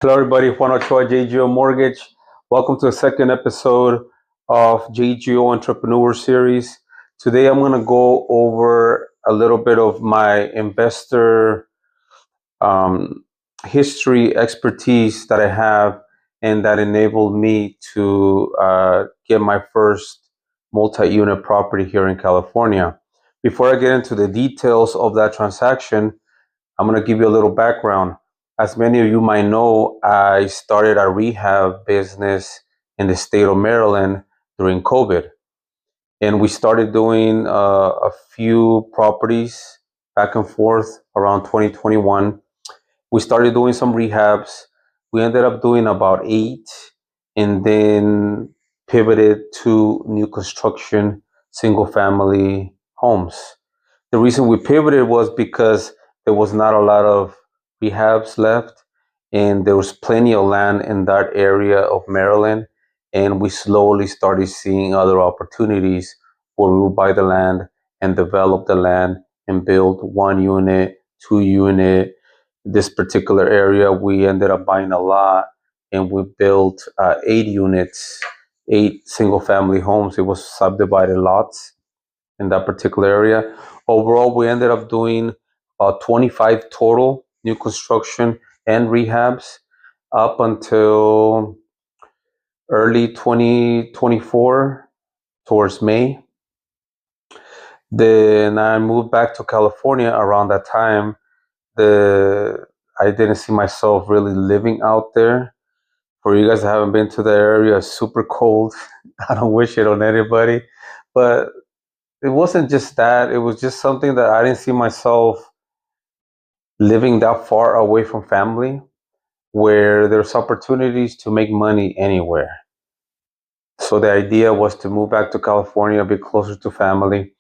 Hello, everybody. Juan Ochoa, JGO Mortgage. Welcome to the second episode of JGO Entrepreneur Series. Today, I'm going to go over a little bit of my investor um, history expertise that I have and that enabled me to get my first multi-unit property here in California. Before I get into the details of that transaction, I'm going to give you a little background. As many of you might know, I started a rehab business in the state of Maryland during COVID. And we started doing a few properties back and forth around 2021. We started doing some rehabs. We ended up doing about 8 and then pivoted to new construction, single family homes. The reason we pivoted was because there was not a lot of rehabs left, and there was plenty of land in that area of Maryland. And we slowly started seeing other opportunities where we would buy the land and develop the land and build 1 unit, 2 unit. This particular area, we ended up buying a lot and we built 8 units, 8 single family homes. It was subdivided lots in that particular area. Overall, we ended up doing 25 total new construction and rehabs up until early 2024 towards May. Then I moved back to California around that time. I didn't see myself really living out there. For you guys that haven't been to the area, it's super cold. I don't wish it on anybody, but it wasn't just that. It was just something that I didn't see myself living that far away from family, where there's opportunities to make money anywhere. So the idea was to move back to California, be closer to family,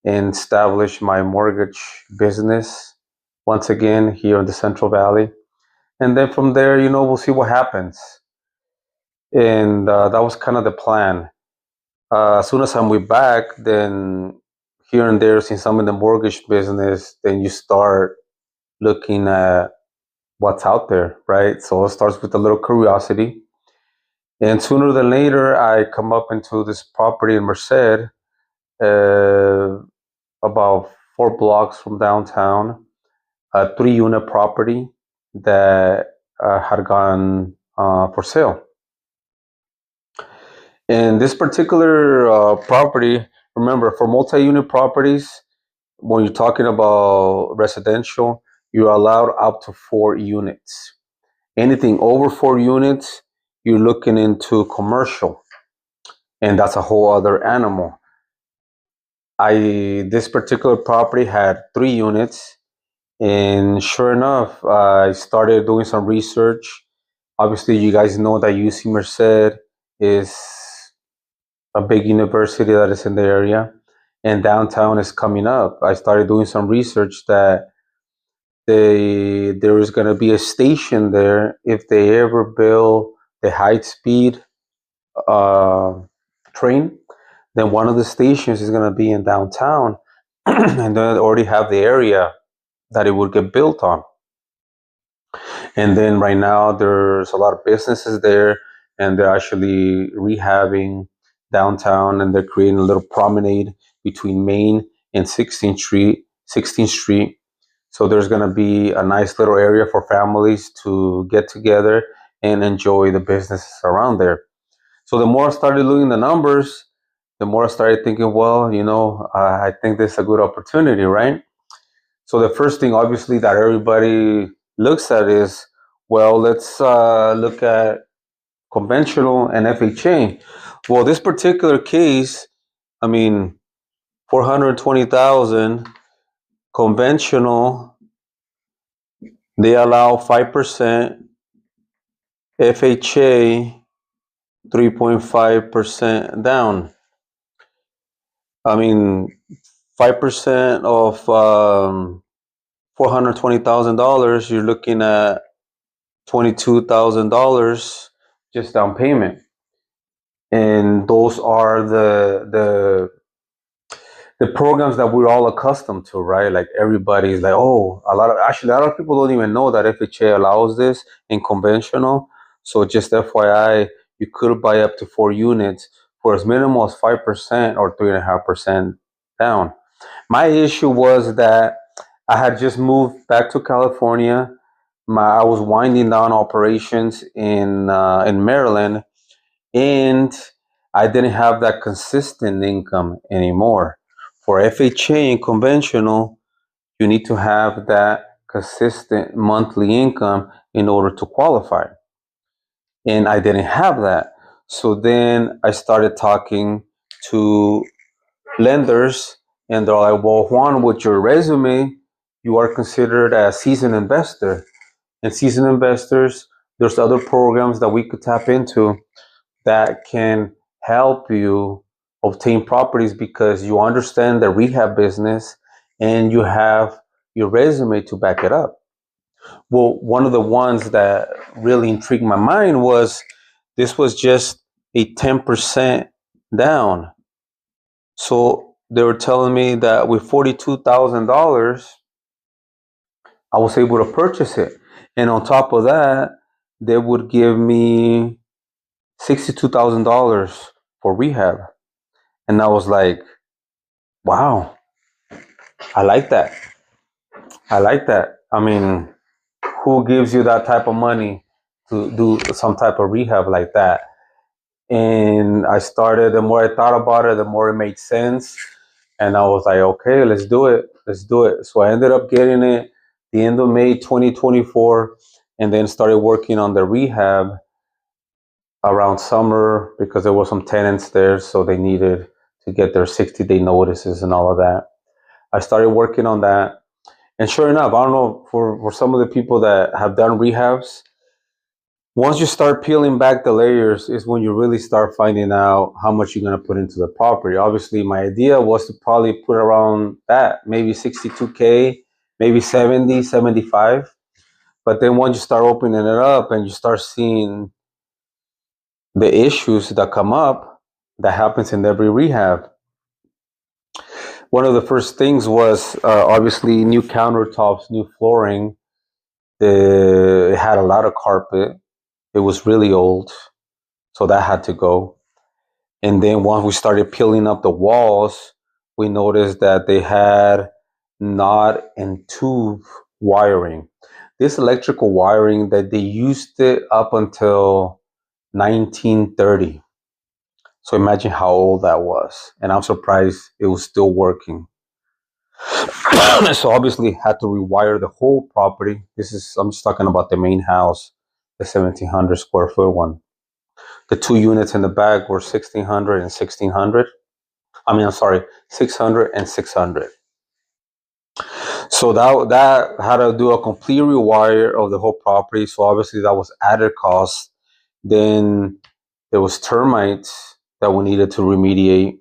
and establish my mortgage business once again here in the Central Valley. And then from there, we'll see what happens. And that was kind of the plan. As soon as I moved back, then here and there, since I'm in the mortgage business, then you start looking at what's out there, right? So it starts with a little curiosity. And sooner than later, I come up into this property in Merced, uh, about 4 blocks from downtown, a 3 unit property that had gone for sale. And this particular property, remember, for multi-unit properties, when you're talking about residential, you're allowed up to 4 units. Anything over 4 units, you're looking into commercial, and that's a whole other animal. This particular property had 3 units, and sure enough, I started doing some research. Obviously, you guys know that UC Merced is a big university that is in the area, and downtown is coming up. I started doing some research that there is going to be a station there if they ever build the high speed uh, train. Then one of the stations is going to be in downtown, and then already have the area that it would get built on. And then right now there's a lot of businesses there, and they're actually rehabbing downtown, and they're creating a little promenade between Main and 16th Street. 16th Street. So there's going to be a nice little area for families to get together and enjoy the businesses around there. So the more I started looking at the numbers, the more I started thinking, well, I think this is a good opportunity, right? So the first thing, obviously, that everybody looks at is, well, let's look at conventional and FHA. Well, this particular case, I mean, 420,000 conventional, they allow 5%, FHA 3.5% down. I mean, 5% of $420,000, you're looking at $22,000 just down payment. And those are the the programs that we're all accustomed to, right? Like everybody's like, oh, a lot of people don't even know that FHA allows this in conventional. So just FYI, you could buy up to 4 units for as minimal as 5% or 3.5% down. My issue was that I had just moved back to California. I was winding down operations in Maryland, and I didn't have that consistent income anymore. For FHA and conventional, you need to have that consistent monthly income in order to qualify. And I didn't have that. So then I started talking to lenders, and they're like, well, Juan, with your resume, you are considered a seasoned investor. And seasoned investors, there's other programs that we could tap into that can help you obtain properties because you understand the rehab business and you have your resume to back it up. Well, one of the ones that really intrigued my mind was this was just a 10% down. So they were telling me that with $42,000, I was able to purchase it. And on top of that, they would give me $62,000 for rehab. And I was like, wow, I like that. I like that. I mean, who gives you that type of money to do some type of rehab like that? And I started, the more I thought about it, the more it made sense. And I was like, okay, let's do it. Let's do it. So I ended up getting it the end of May 2024, and then started working on the rehab around summer because there were some tenants there. So they needed to get their 60-day notices and all of that. I started working on that. And sure enough, I don't know, for some of the people that have done rehabs, once you start peeling back the layers is when you really start finding out how much you're going to put into the property. Obviously, my idea was to probably put around that, maybe 62K, maybe 70, 75. But then once you start opening it up and you start seeing the issues that come up, that happens in every rehab. One of the first things was obviously new countertops, new flooring. It had a lot of carpet. It was really old, so that had to go. And then once we started peeling up the walls, we noticed that they had knot and tube wiring. This electrical wiring that they used it up until 1930. So imagine how old that was. And I'm surprised it was still working. So obviously had to rewire the whole property. I'm just talking about the main house, the 1,700 square foot one. The 2 units in the back were 1,600 and 1,600. I mean, I'm sorry, 600 and 600. So that had to do a complete rewire of the whole property. So obviously that was added cost. Then there was termites that we needed to remediate.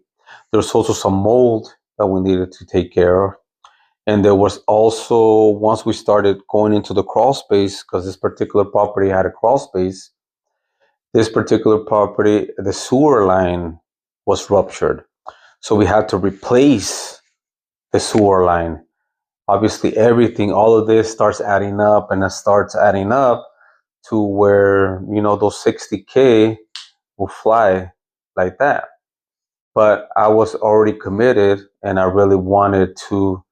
There was also some mold that we needed to take care of. And there was also, once we started going into the crawl space, because this particular property had a crawl space, this particular property, the sewer line was ruptured. So we had to replace the sewer line. Obviously, all of this starts adding up, and it starts adding up to where, those 60K will fly like that. But I was already committed, and I really wanted to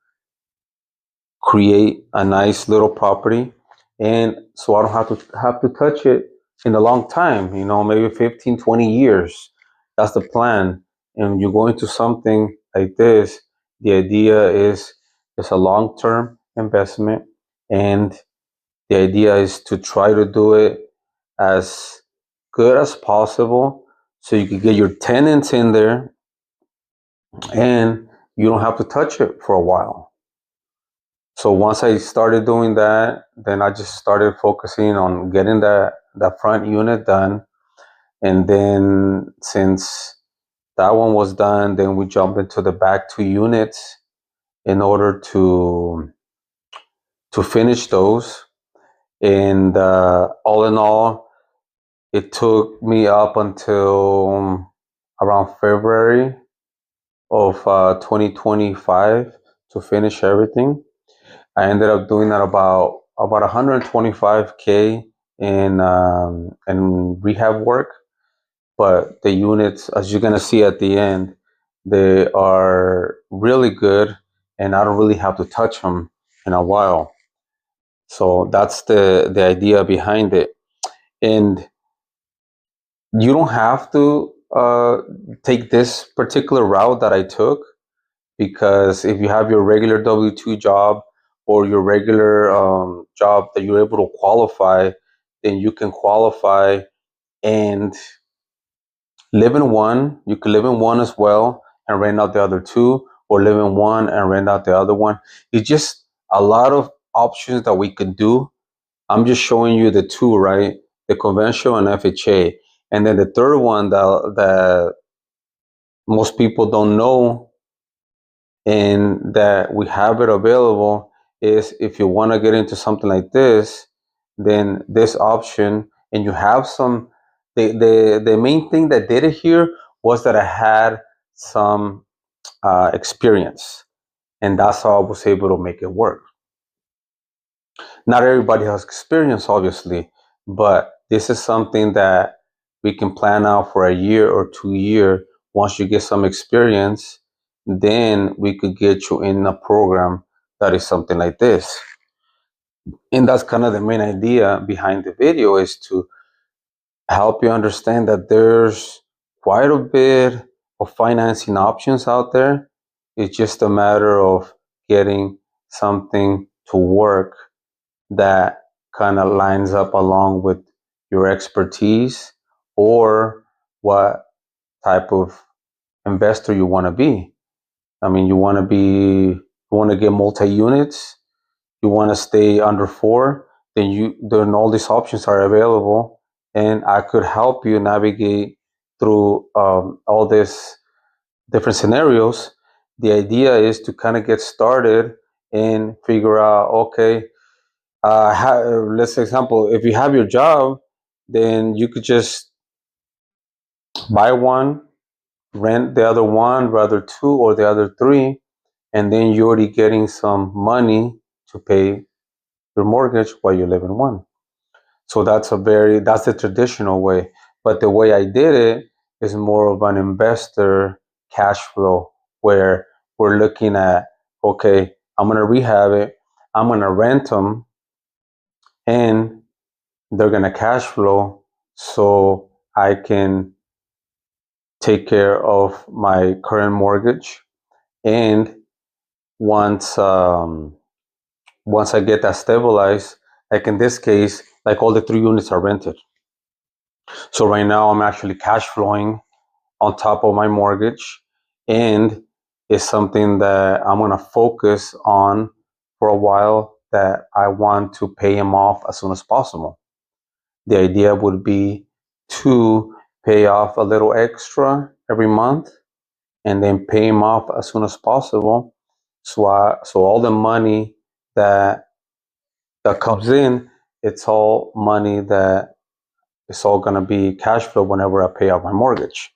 create a nice little property, and so I don't have to touch it in a long time, maybe 15, 20 years. That's the plan. And you go into something like this, the idea is it's a long-term investment, and the idea is to try to do it as good as possible so you can get your tenants in there and you don't have to touch it for a while. So once I started doing that, then I just started focusing on getting that front unit done. And then since that one was done, then we jumped into the back 2 units in order to finish those. And all in all, it took me up until around February of 2025 to finish everything. I ended up doing that about 125K in rehab work, but the units, as you're gonna see at the end, they are really good, and I don't really have to touch them in a while. So that's the idea behind it. And you don't have to take this particular route that I took, because if you have your regular W-2 job or your regular job that you're able to qualify, then you can qualify and live in one. You could live in one as well and rent out the other two, or live in one and rent out the other one. It's just a lot of options that we could do. I'm just showing you the two, right? The conventional and FHA. And then the third one that most people don't know and that we have it available is, if you want to get into something like this, then this option, and you have some, the main thing that did it here was that I had some experience, and that's how I was able to make it work. Not everybody has experience, obviously, but this is something that we can plan out for a year or 2 year. Once you get some experience, then we could get you in a program that is something like this. And that's kind of the main idea behind the video, is to help you understand that there's quite a bit of financing options out there. It's just a matter of getting something to work that kind of lines up along with your expertise, or what type of investor you want to be. I mean, you want to get multi-units, you want to stay under four, then all these options are available, and I could help you navigate through all these different scenarios. The idea is to kind of get started and figure out, okay, let's say example, if you have your job, then you could just buy one, rent the other one, rather two or the other three, and then you're already getting some money to pay your mortgage while you live in one. So that's the traditional way. But the way I did it is more of an investor cash flow, where we're looking at, okay, I'm gonna rehab it, I'm gonna rent them, and they're gonna cash flow, so I can take care of my current mortgage. And once once I get that stabilized, like in this case, like all the 3 units are rented. So right now I'm actually cash flowing on top of my mortgage, and it's something that I'm gonna focus on for a while, that I want to pay him off as soon as possible. The idea would be to pay off a little extra every month, and then pay him off as soon as possible. So all the money that comes in, it's all money that it's all gonna be cash flow whenever I pay off my mortgage.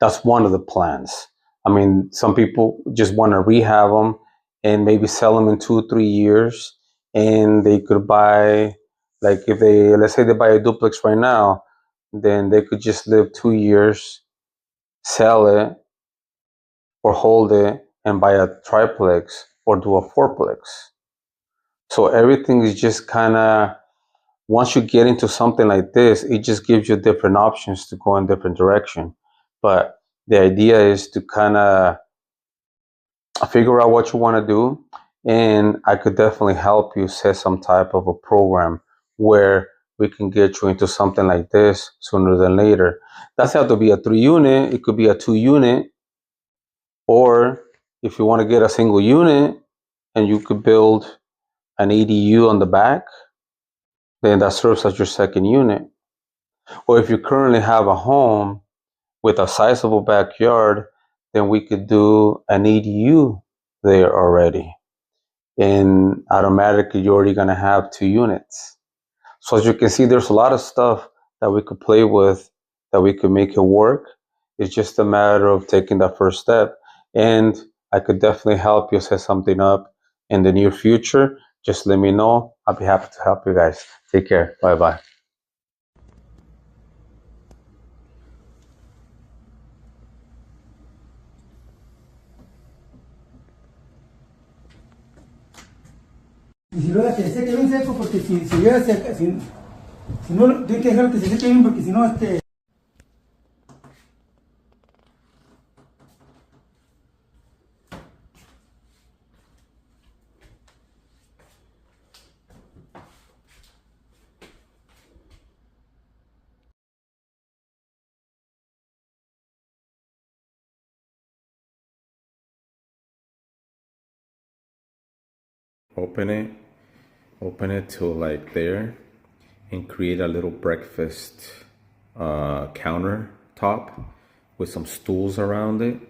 That's one of the plans. I mean, some people just want to rehab them and maybe sell them in 2 or 3 years, and they could buy, like if they, let's say they buy a duplex right now, then they could just live 2 years, sell it or hold it, and buy a triplex or do a fourplex. So everything is just kind of, once you get into something like this, it just gives you different options to go in different direction. But the idea is to kind of figure out what you want to do, and I could definitely help you set some type of a program where we can get you into something like this sooner than later. Doesn't have to be a 3 unit, it could be a 2 unit, or if you want to get a single unit and you could build an ADU on the back, then that serves as your second unit. Or if you currently have a home with a sizable backyard, then we could do an EDU there already. And automatically, you're already going to have 2 units. So as you can see, there's a lot of stuff that we could play with, that we could make it work. It's just a matter of taking that first step. and I could definitely help you set something up in the near future. Just let me know. I'll be happy to help you guys. Take care. Bye bye. Y si luego que se seque bien seco, porque si llega seca, si no, tiene que dejarlo que se seque bien, porque si no, Open it to like there, and create a little breakfast countertop with some stools around it,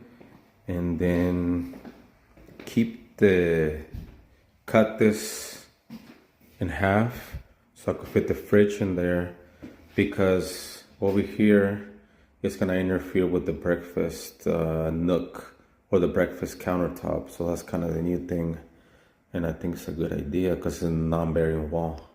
and then cut this in half so I could fit the fridge in there, because over here it's gonna interfere with the breakfast nook or the breakfast countertop. So that's kind of the new thing, and I think it's a good idea because it's a non-bearing wall.